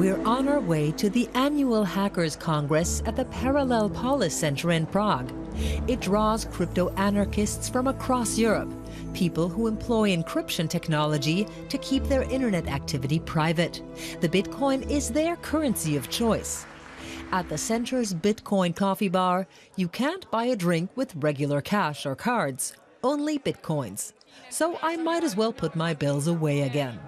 We're on our way to the annual Hackers Congress at the Parallel Polis Center in Prague. It draws crypto-anarchists from across Europe, people who employ encryption technology to keep their internet activity private. The Bitcoin is their currency of choice. At the center's Bitcoin coffee bar, you can't buy a drink with regular cash or cards, only Bitcoins. So I might as well put my bills away again.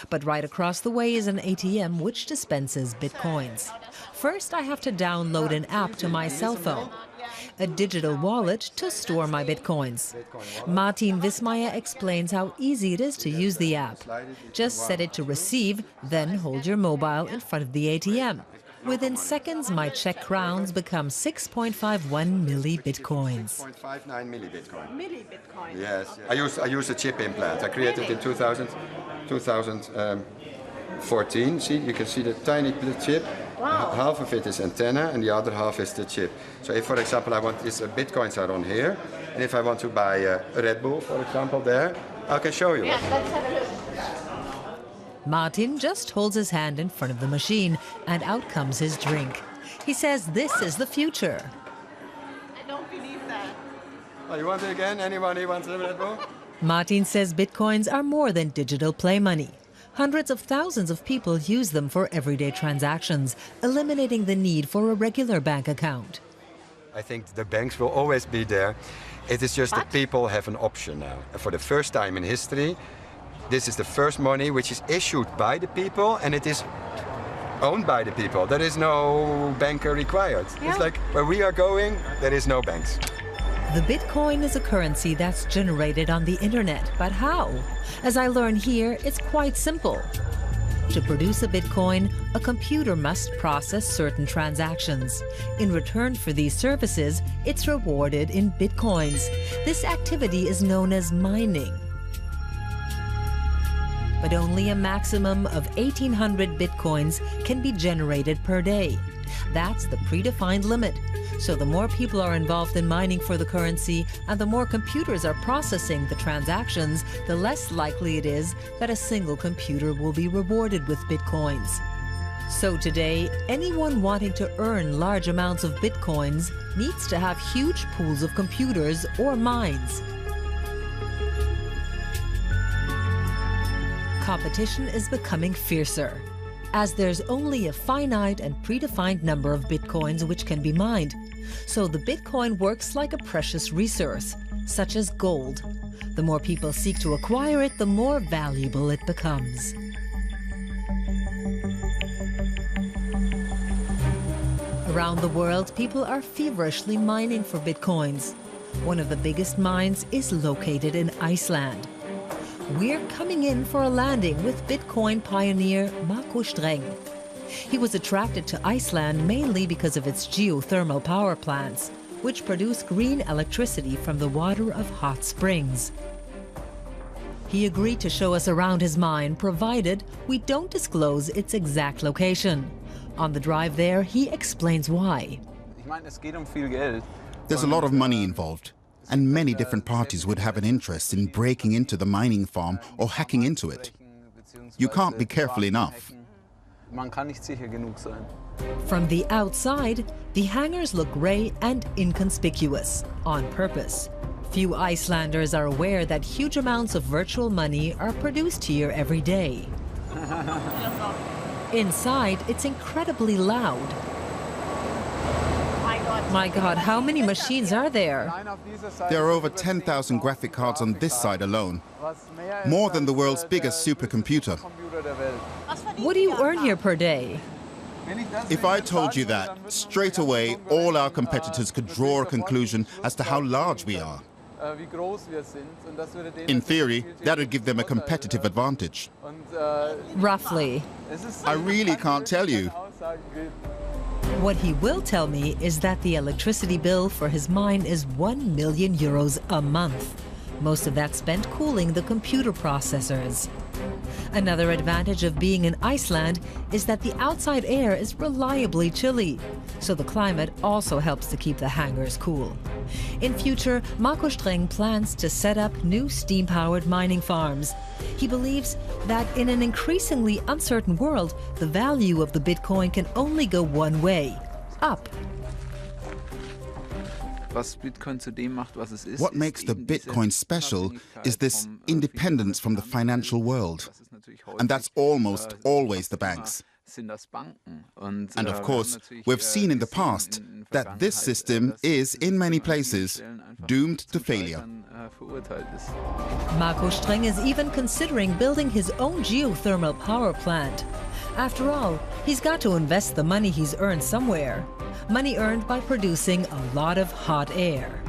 But right across the way is an ATM which dispenses Bitcoins. First, I have to download an app to my cell phone, a digital wallet to store my Bitcoins. Martin Wismeier explains how easy it is to use the app. Just set it to receive, then hold your mobile in front of the ATM. Within seconds, my Czech crowns become 6.51 milli-Bitcoins. 6.59 milli-Bitcoin. Milli-Bitcoin? Yes. I use a chip implant. I created in 2014. See, you can see the tiny chip. Wow. Half of it is antenna and the other half is the chip. So if, for example, I want these Bitcoins are on here, and if I want to buy a Red Bull, for example, there, I can show you. Yeah, let's have a look. Martin just holds his hand in front of the machine, and out comes his drink. He says this is the future. I don't believe that. Oh, you want it again? Anyone who wants a Red Bull? Martin says Bitcoins are more than digital play money. Hundreds of thousands of people use them for everyday transactions, eliminating the need for a regular bank account. I think the banks will always be there. It is just that people have an option now. For the first time in history, this is the first money which is issued by the people and it is owned by the people. There is no banker required. Yeah. It's like where we are going, there is no banks. The Bitcoin is a currency that's generated on the internet, but how? As I learn here, it's quite simple. To produce a Bitcoin, a computer must process certain transactions. In return for these services, it's rewarded in Bitcoins. This activity is known as mining. But only a maximum of 1,800 Bitcoins can be generated per day. That's the predefined limit. So the more people are involved in mining for the currency and the more computers are processing the transactions, the less likely it is that a single computer will be rewarded with Bitcoins. So today, anyone wanting to earn large amounts of Bitcoins needs to have huge pools of computers or mines. Competition is becoming fiercer, as there's only a finite and predefined number of Bitcoins which can be mined. So the Bitcoin works like a precious resource, such as gold. The more people seek to acquire it, the more valuable it becomes. Around the world, people are feverishly mining for Bitcoins. One of the biggest mines is located in Iceland. We're coming in for a landing with Bitcoin pioneer Marco Streng. He was attracted to Iceland mainly because of its geothermal power plants, which produce green electricity from the water of hot springs. He agreed to show us around his mine, provided we don't disclose its exact location. On the drive there, he explains why. There's a lot of money involved, and many different parties would have an interest in breaking into the mining farm or hacking into it. You can't be careful enough. From the outside, the hangars look grey and inconspicuous, on purpose. Few Icelanders are aware that huge amounts of virtual money are produced here every day. Inside, it's incredibly loud. My God, how many machines are there? There are over 10,000 graphic cards on this side alone, more than the world's biggest supercomputer. What do you earn here per day? If I told you that, straight away all our competitors could draw a conclusion as to how large we are. In theory, that would give them a competitive advantage. Roughly. I really can't tell you. What he will tell me is that the electricity bill for his mine is €1 million a month. Most of that spent cooling the computer processors. Another advantage of being in Iceland is that the outside air is reliably chilly, so the climate also helps to keep the hangars cool. In future, Marco Streng plans to set up new steam-powered mining farms. He believes that in an increasingly uncertain world, the value of the Bitcoin can only go one way, up. What makes the Bitcoin special is this independence from the financial world. And that's almost always the banks. And of course, we've seen in the past that this system is, in many places, doomed to failure. Marco Streng is even considering building his own geothermal power plant. After all, he's got to invest the money he's earned somewhere. Money earned by producing a lot of hot air.